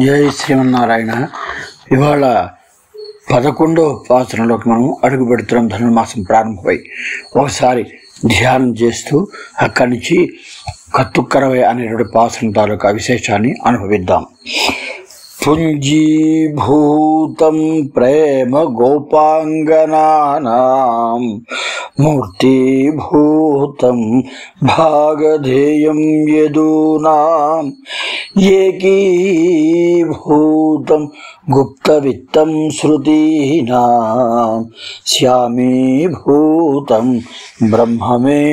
జై శ్రీమన్నారాయణ. ఇవాళ 11వ పాసరంలోకి మనం అడుగు పెడుతున్నాం. ధనుర్మాసం ప్రారంభమై ఒకసారి ధ్యానం చేస్తూ అక్కడి నుంచి కత్తుక్కరవై అనేటువంటి పాసరం తాలూకా విశేషాన్ని అనుభవిద్దాం. పుంజీభూతం ప్రేమ గోపాంగనానాం మూర్తిభూతం భాగధేయం యదూనాం ఏకీభూతం గుప్తవిత్తం శృతీనాం శ్యామీభూతం బ్రహ్మమే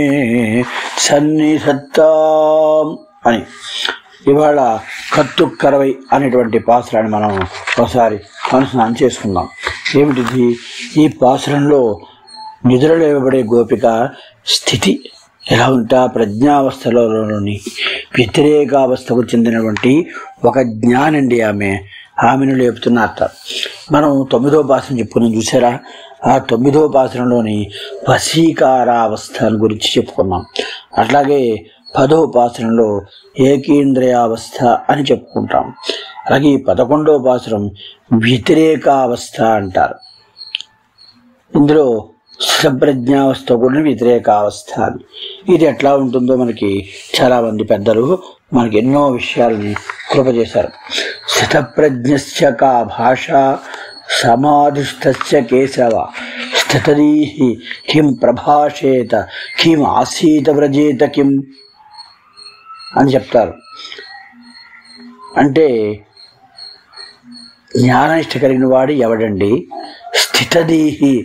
సన్నిధత్తాం అని ఇవాళ కత్తుక్కరవై అనేటువంటి పాసురాన్ని మనం ఒకసారి అనుసంధానం చేసుకుందాం. ఏమిటిది? ఈ పాసురంలో నిద్రలో ఇవ్వబడే గోపిక స్థితి ఎలా ఉంటా, ప్రజ్ఞావస్థలోని వ్యతిరేకావస్థకు చెందినటువంటి ఒక జ్ఞానండి ఆమెను లేపుతున్నట్ట. మనం 9వ పాసురం చెప్పుకున్నాం చూసారా? ఆ 9వ పాసురంలోని వశీకారావస్థ గురించి చెప్పుకున్నాం. అట్లాగే 10వ పాసురంలో ఏకీంద్రియావస్థ అని చెప్పుకుంటాం. అలాగే 11వ పాసురం వ్యతిరేకావస్థ అంటారు. ఇందులో స్థితప్రజ్ఞావస్థ కూడా వ్యతిరేకావస్థ అని. ఇది ఎట్లా ఉంటుందో మనకి చాలామంది పెద్దలు మనకి ఎన్నో విషయాలని కృప చేశారు. స్థితప్రజ్ఞస్య కా భాష సమాధిస్థస్య కేశవ స్థితదీహి కిం ప్రభాషేత కిం ఆసీత వ్రజేత కిం అని చెప్తారు. అంటే జ్ఞాననిష్ట కలిగిన వాడు ఎవడండి? స్థితదీహి,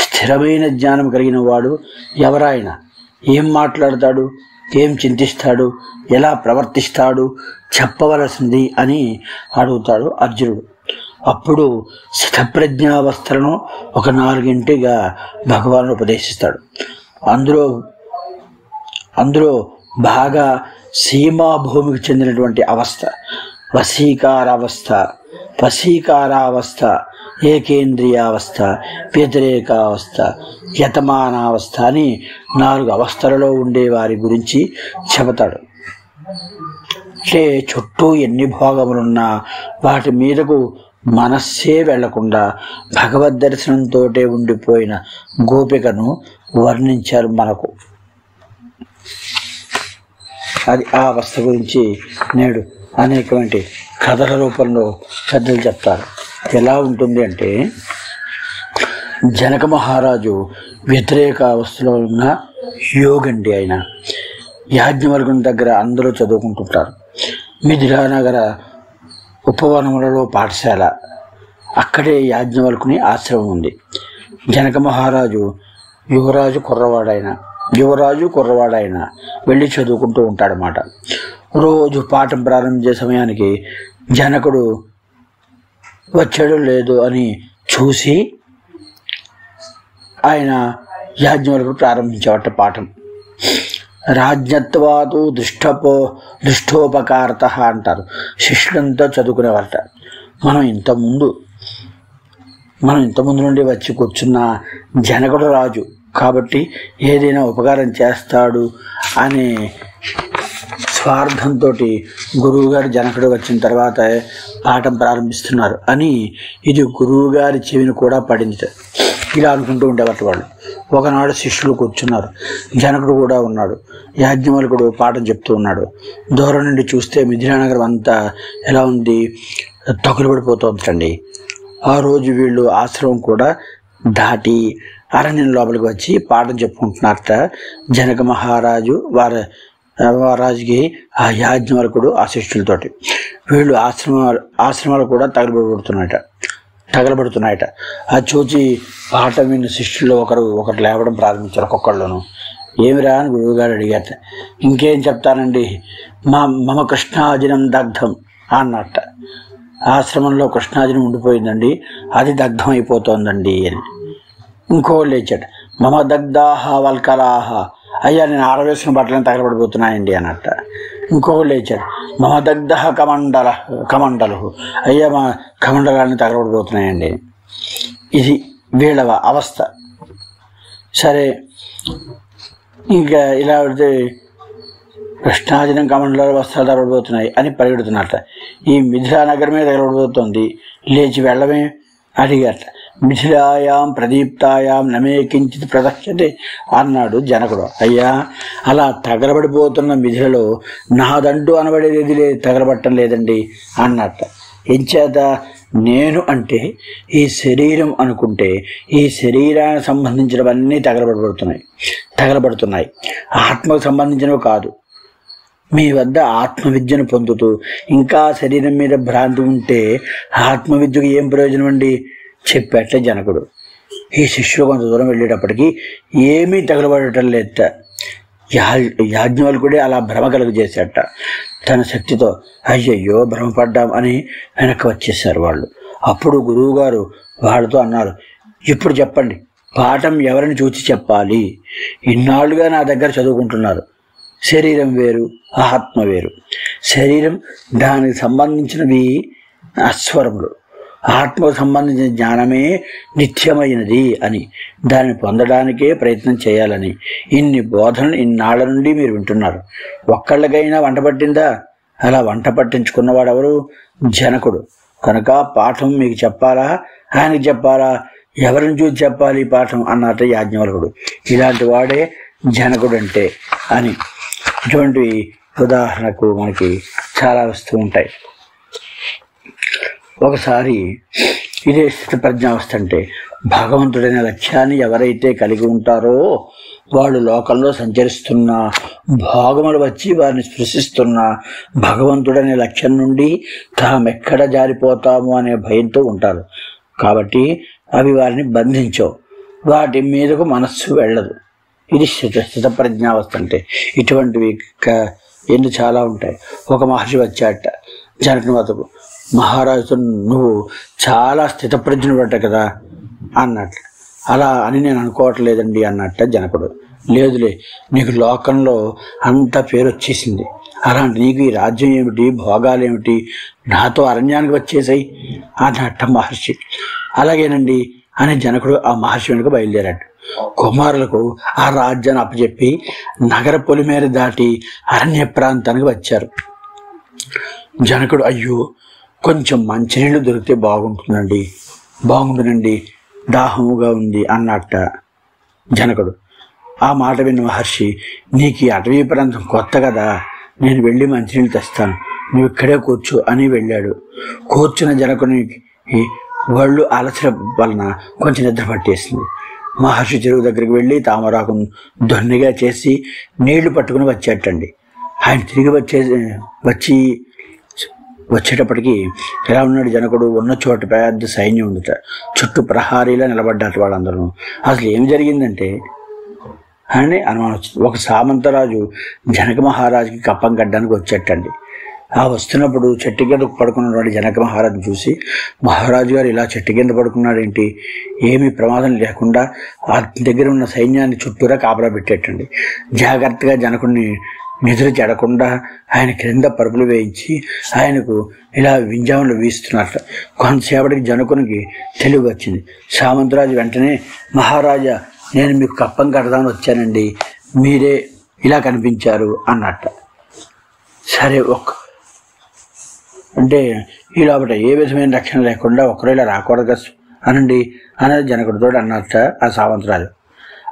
స్థిరమైన జ్ఞానం కలిగిన వాడు ఎవరాయన? ఏం మాట్లాడతాడు, ఏం చింతిస్తాడు, ఎలా ప్రవర్తిస్తాడు చెప్పవలసింది అని అడుగుతాడు అర్జునుడు. అప్పుడు స్థితప్రజ్ఞావస్థలను ఒక 4 భగవానుడు ఉపదేశిస్తాడు. అందులో బాగా సీమాభూమికి చెందినటువంటి అవస్థ వశీకారావస్థ, ఏకేంద్రియావస్థ, వ్యతిరేకావస్థ, యతమానావస్థ అని 4 అవస్థలలో ఉండే వారి గురించి చెబుతాడు. అంటే చుట్టూ ఎన్ని భోగములున్నా వాటి మీదకు మనస్సే వెళ్లకుండా భగవద్ దర్శనంతో ఉండిపోయిన గోపికను వర్ణించారు మనకు. అది ఆ అవస్థ గురించి నేడు అనేకమైన కథల రూపంలో పెద్దలు చెప్తారు. ఎలా ఉంటుంది అంటే, జనక మహారాజు వ్యతిరేక అవస్థలో ఉన్న యోగండి. ఆయన యాజ్ఞవల్కుని దగ్గర అందరూ చదువుకుంటుంటారు. మిథిలానగర ఉపవనములలో పాఠశాల, అక్కడే యాజ్ఞవల్కుని ఆశ్రమం ఉంది. జనక మహారాజు యువరాజు కుర్రవాడైన వెళ్ళి చదువుకుంటూ ఉంటాడనమాట. రోజు పాఠం ప్రారంభించే సమయానికి జనకుడు వచ్చాడు లేదు అని చూసి ఆయన యాజ్ఞవల్కుడు ప్రారంభించేవాట పాఠం. రాజ్ఞత్వాతు దృష్టోపకారత అంటారు. శిష్యులంతా చదువుకునేవారట. మనం ఇంతకుముందు నుండి వచ్చి కూర్చున్న జనకుడు రాజు కాబట్టి ఏదైనా ఉపకారం చేస్తాడు అనే స్వార్థంతో గురువుగారు జనకుడు వచ్చిన తర్వాత పాఠం ప్రారంభిస్తున్నారు అని ఇది గురువుగారి చెవిని కూడా పడింది. ఇలా అనుకుంటూ ఉండేవారు వాళ్ళు. ఒకనాడు శిష్యులు కూర్చున్నారు, జనకుడు కూడా ఉన్నాడు, యాజ్ఞవల్కుడు పాఠం చెప్తూ ఉన్నాడు. దూరం నుండి చూస్తే మిథిలానగరం అంతా ఎలా ఉంది, తగులుపడిపోతుందండి. ఆ రోజు వీళ్ళు ఆశ్రమం కూడా దాటి అరణ్యం లోపలికి వచ్చి పాఠం చెప్పుకుంటున్నారట. జనక మహారాజు వారాజుకి ఆ యాజ్ఞవల్కుడు ఆ శిష్యులతోటి వీళ్ళు ఆశ్రమాలు కూడా తగలబడుతున్నాయట. అది చూచి పాఠం విన్న శిష్యులు ఒకరు లేవడం ప్రారంభించారు. ఒక్కొక్కళ్ళను ఏమిరా అని గురువుగారు అడిగారట. ఇంకేం చెప్తానండి, మమ కృష్ణాజినం దగ్ధం అన్నట్ట. ఆశ్రమంలో కృష్ణాజినం ఉండిపోయిందండి, అది దగ్ధం అయిపోతుందండి అని. ఇంకోళ్ళు లేచాడు, మమ దగ్ధాహ వల్కలాహ, అయ్యా నేను ఆరవేసిన బట్టలను తగలబడిపోతున్నాయండి అన్నట్ట. ఇంకోళ్ళు లేచాడు, మమ దగ్ధ కమండలు, అయ్యా మా కమండలాన్ని తగలబడిపోతున్నాయండి. ఇది వీళ్ళ అవస్థ. సరే, ఇంకా ఇలా కృష్ణాజినం కమండలాలు వస్త్రాలు తగలబోతున్నాయి అని పరిగెడుతున్నట్ట. ఈ మిథిలా నగరమే తగలబోతోంది, లేచి వెళ్ళమే అడిగట. మిథిలాయాం ప్రదీప్తాయాం నమే కించిత్ ప్రదక్షతే అన్నాడు జనకుడు. అయ్యా, అలా తగలబడిపోతున్న మిథిలలో నాదంటూ అనబడేది తగలబట్టం లేదండి అన్నట్ట. ఎంచేత నేను అంటే ఈ శరీరం అనుకుంటే ఈ శరీరానికి సంబంధించినవన్నీ తగలబడుతున్నాయి, ఆత్మకు సంబంధించినవి కాదు. మీ వద్ద ఆత్మవిద్యను పొందుతూ ఇంకా శరీరం మీద భ్రాంతి ఉంటే ఆత్మవిద్యకు ఏం ప్రయోజనం అండి చెప్పేట జనకుడు. ఈ శిష్యుడు కొంత దూరం వెళ్ళేటప్పటికి ఏమీ తగలబడటం లేదట. యాజ్ఞవల్కుడే అలా భ్రమ కలుగజేసేట తన శక్తితో. అయ్యయ్యో భ్రమపడ్డాం అని వెనక్కి వచ్చేసారు వాళ్ళు. అప్పుడు గురువుగారు వాళ్ళతో అన్నారు, ఇప్పుడు చెప్పండి, పాఠం ఎవరిని చూసి చెప్పాలి? ఇన్నాళ్ళుగా నా దగ్గర చదువుకుంటున్నారు. శరీరం వేరు, ఆత్మ వేరు. శరీరం దానికి సంబంధించినవి అస్వరములు, ఆత్మకు సంబంధించిన జ్ఞానమే నిత్యమైనది అని, దాన్ని పొందడానికే ప్రయత్నం చేయాలని ఇన్ని బోధనలు ఇన్నాళ్ల నుండి మీరు వింటున్నారు. ఒక్కళ్ళకైనా వంట పట్టిందా? అలా వంట పట్టించుకున్నవాడెవరు? జనకుడు. కనుక పాఠం మీకు చెప్పాలా, ఆయనకి చెప్పాలా, ఎవరిని చూసి చెప్పాలి పాఠం అన్నట్ట యాజ్ఞవల్కుడు. ఇలాంటి వాడే జనకుడు అంటే అని. ఇటువంటి ఉదాహరణకు మనకి చాలా వస్తూ ఉంటాయి. ఒకసారి ఇదే స్థిత ప్రజ్ఞావస్థ అంటే భగవంతుడైన లక్ష్యాన్ని ఎవరైతే కలిగి ఉంటారో వాళ్ళు లోకంలో సంచరిస్తున్న భోగములు వచ్చి వారిని స్పృశిస్తున్న భగవంతుడనే లక్ష్యం నుండి తామెక్కడ జారిపోతాము అనే భయంతో ఉంటారు. కాబట్టి అవి వారిని బంధించవు, వాటి మీదకు మనస్సు వెళ్ళదు. ఇది స్థిత ప్రజ్ఞావస్థ అంటే. ఇటువంటివి ఎన్ని చాలా ఉంటాయి. ఒక మహర్షి వచ్చాట జనకుని వద్దకు. మహారాజుతో, నువ్వు చాలా స్థితప్రజ్ఞుడట కదా అన్నట్టు. అలా అని నేను అనుకోవట్లేదండి అన్నట్ట జనకుడు. లేదులే, నీకు లోకంలో అంత పేరు వచ్చేసింది, అలాంటి నీకు ఈ రాజ్యం ఏమిటి, భోగాలేమిటి, నాతో అరణ్యానికి వచ్చేసాయి అన్నట్ట మహర్షి. అలాగేనండి అని జనకుడు ఆ మహర్షి వెనుక బయలుదేరాడు. కుమారులకు ఆ రాజ్యాన్ని అప్పచెప్పి నగర పొలిమేర దాటి అరణ్య ప్రాంతానికి వచ్చారు. జనకుడు, అయ్యో కొంచెం మంచినీళ్ళు దొరికితే బాగుంటుందండి, దాహముగా ఉంది అన్నట్ట జనకుడు. ఆ మాట విన్న మహర్షి, నీకు ఈ అటవీ ప్రాంతం కొత్త కదా, నేను వెళ్ళి మంచినీళ్ళు తెస్తాను, నువ్వు ఇక్కడే కూర్చో అని వెళ్ళాడు. కూర్చున్న జనకునికి వాళ్ళు అలసట వలన కొంచెం నిద్ర పట్టేసింది. మహర్షి చెరువు దగ్గరికి వెళ్ళి తామరాకును దొన్నిగా చేసి నీళ్లు పట్టుకుని వచ్చేటండి. ఆయన తిరిగి వచ్చేటప్పటికి ఎలా ఉన్నాడు జనకుడు? ఉన్న చోట పెద్ద సైన్యం ఉందిట, చుట్టూ ప్రహారీలా నిలబడ్డారు వాళ్ళందరూ. అసలు ఏం జరిగిందంటే అని అనుమానం వచ్చింది. ఒక సామంతరాజు జనక మహారాజుకి కప్పం కట్టడానికి వచ్చేటండి. ఆ వస్తున్నప్పుడు చెట్టు కింద పడుకున్నవాడు జనక మహారాజుని చూసి, మహారాజు గారు ఇలా చెట్టు కింద పడుకున్నాడేంటి, ఏమీ ప్రమాదం లేకుండా ఆ దగ్గర ఉన్న సైన్యాన్ని చుట్టూరా కాపలా పెట్టేటండి. జాగ్రత్తగా జనకుడిని నిద్ర చెడకుండా ఆయన క్రింద పరుపులు వేయించి ఆయనకు ఇలా వింజాములు వీస్తున్నట్ట. కొంతసేపటికి జనకునికి తెలివి వచ్చింది. సామంతరాజు వెంటనే, మహారాజా నేను మీకు కప్పం కడదామని వచ్చానండి, మీరే ఇలా కనిపించారు అన్నట్ట. సరే అంటే ఈ లోపల ఏ విధమైన రక్షణ లేకుండా ఒకరు ఇలా రాకూడదు అనండి అనేది జనకుడితో అన్నట్ట ఆ సామంతరాజు.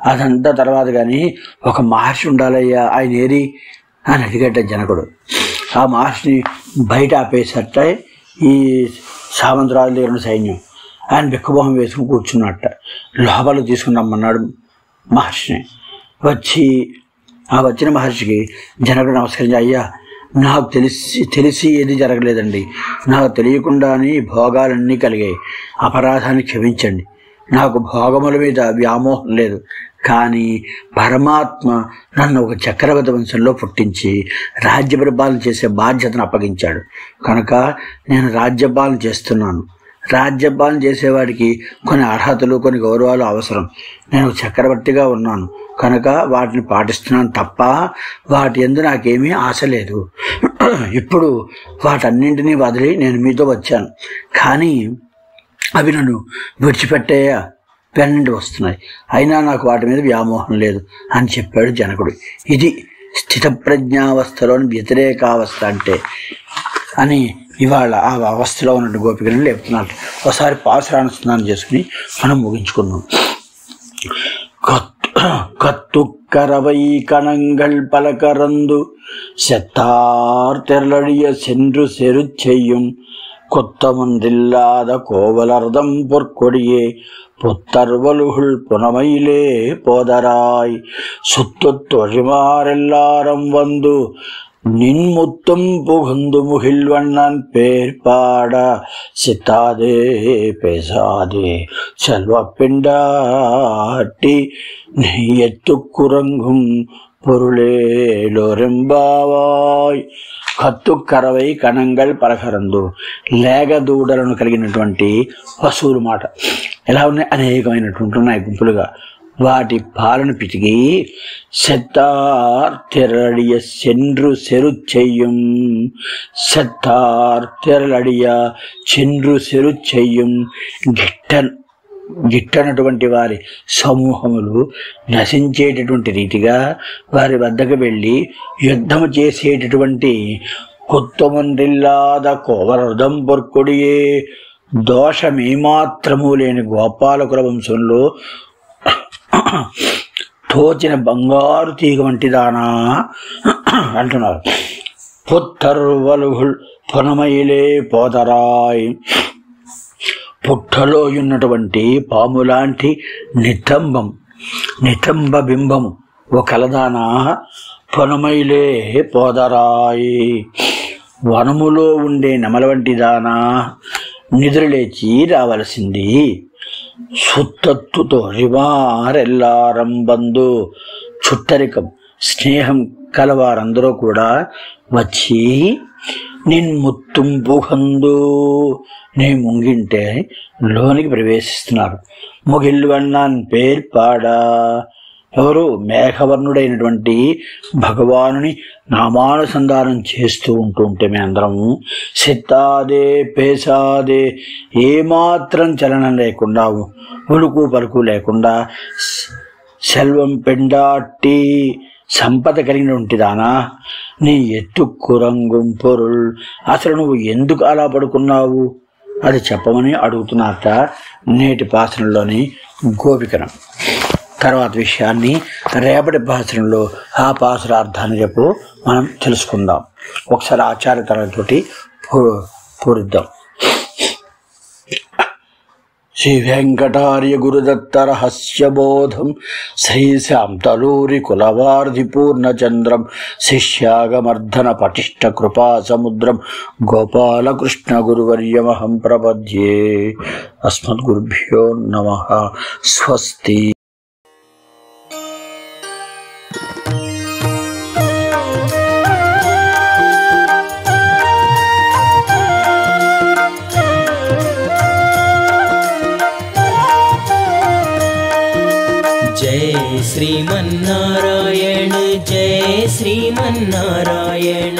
అదంతా తర్వాత కానీ ఒక మహర్షి ఉండాలయ్యా, ఆయన ఏరి అని అడిగట జనకుడు. ఆ మహర్షిని బయట ఆపేసట ఈ సామంతరాజు దగ్గర ఉన్న సైన్యం. ఆయన బిక్కబొహం వేసుకుని కూర్చున్నట్ట. లోపలికి తీసుకుని రమ్మన్నాడు మహర్షిని. వచ్చిన మహర్షికి జనకుడు నమస్కరించి, అయ్యా నాకు తెలిసి ఏది జరగలేదండి, నాకు తెలియకుండానే భోగాలన్నీ కలిగాయి, అపరాధాన్ని క్షమించండి. నాకు భోగముల మీద వ్యామోహం లేదు, కానీ పరమాత్మ నన్ను ఒక చక్రవర్తి వంశంలో పుట్టించి రాజ్య పరిపాలన చేసే బాధ్యతను అప్పగించాడు. కనుక నేను రాజ్యపాలన చేస్తున్నాను. రాజ్యపాలన చేసేవాడికి కొన్ని అర్హతలు, కొన్ని గౌరవాలు అవసరం. నేను చక్రవర్తిగా ఉన్నాను కనుక వాటిని పాటిస్తున్నాను తప్ప వాటి యందు నాకేమీ ఆశ లేదు. ఇప్పుడు వాటన్నింటినీ వదిలి నేను మీతో వచ్చాను, కానీ అవి నన్ను విడిచిపెట్టేయ వెన్నంటి వస్తున్నాయి, అయినా నాకు వాటి మీద వ్యామోహం లేదు అని చెప్పాడు జనకుడు. ఇది స్థితప్రజ్ఞావస్థలోని వ్యతిరేకావస్థ అంటే అని ఇవాళ ఆ అవస్థలో ఉన్నట్టు గోపికలను లేపుతున్నారు. ఒకసారి పాసురాణ స్నానం చేసుకుని మనం ముగించుకున్నాం. கத்துக்கரவை கணங்கள் பல கறந்து செத்தார் தெரளிய சென்று செரு செய்யும் கொத்தமொன்றில்லாத கோவலர்தம் பொற்கொடியே புத்தர்வலுகுள் புனமையிலே போதராய் சுத்து தொழிமாரெல்லாரும் வந்து நின்முத்தும் புகுந்து முகில்வண்ணன் பேர் பாட சித்தாதே பேசாதே செல்வ பெண்டாட்டி நீ எத்துக்குறங்கும் పొరులేలోరెంబావాయ్. కత్తు కరవై కణంగల్ పలకరందు, లేగదూడలను కలిగినటువంటి పశువులు మాట ఎలా ఉన్నాయి, అనేకమైనటువంటి ఉన్నాయి గుంపులుగా. వాటి పాలను పితికి సెత్తార్ తెరళియ సెండ్రు సెరు చెయ్యం, సెత్తార్ తెరళియ చెండ్రు సెరు చెయ్యం, గిట్టనటువంటి వారి సమూహములు నశించేటటువంటి రీతిగా వారి వద్దకు వెళ్ళి యుద్ధము చేసేటటువంటి కొత్తమందిల్లాద కోవరదం పొర్కొడియే, దోషమేమాత్రము లేని గోపాలకుల వంశంలో తోచిన బంగారు తీగ వంటిదానా అంటున్నారు. పుత్తర్వలుగుల్ పునమైలే పోదరాయ్, పుట్టలో ఉన్నటువంటి పాములాంటి నితంబ బింబము ఓ కలదానా పొనమైలే పోదరాయి, వనములో ఉండే నెమల వంటి దానా నిద్రలేచి రావలసింది. సుత్తత్తుతో రివారెల్లారం బంధు, చుట్టరికం స్నేహం కలవారందరూ కూడా వచ్చి నిన్ముత్తుం పుగందు, నీ ముంగింటే లోనికి ప్రవేశిస్తున్నారు. ముగిల్వన్నాన్ పేర్పాడా, ఎవరు మేఘవర్ణుడైనటువంటి భగవానుని నామానుసంధానం చేస్తూ ఉంటే మీ అందరము సిత్తాదే పేసాదే, ఏమాత్రం చలనం లేకుండా ఉలుకు పలుకు లేకుండా, సెల్వం పెండాట్టి సంపద కలిగినటువంటి దానా నీ ఎత్తుకురంగుం పొరుల్, అసలు నువ్వు ఎందుకు అలా పడుకున్నావు అది చెప్పమని అడుగుతున్నారట నేటి పాసనంలోని గోపికను. తర్వాత విషయాన్ని రేపటి పాసనంలో ఆ పాసురార్థాన్ని రేపు మనం తెలుసుకుందాం. ఒకసారి ఆచార్య తరగతితోటి పూరిద్దాం. శ్రీ వెంకటార్య గురుదత్త రహస్యబోధం శ్రీశాంతలూరి కులవార్ధి పూర్ణచంద్రం శిష్యాగమర్ధన పటిష్ట కృపా సముద్రం గోపాలకృష్ణ గురువర్యమహం ప్రపద్యే. అస్మద్గురుభ్యో నమః. స్వస్తి. जय श्रीमन्नारायण, जय श्रीमन्नारायण.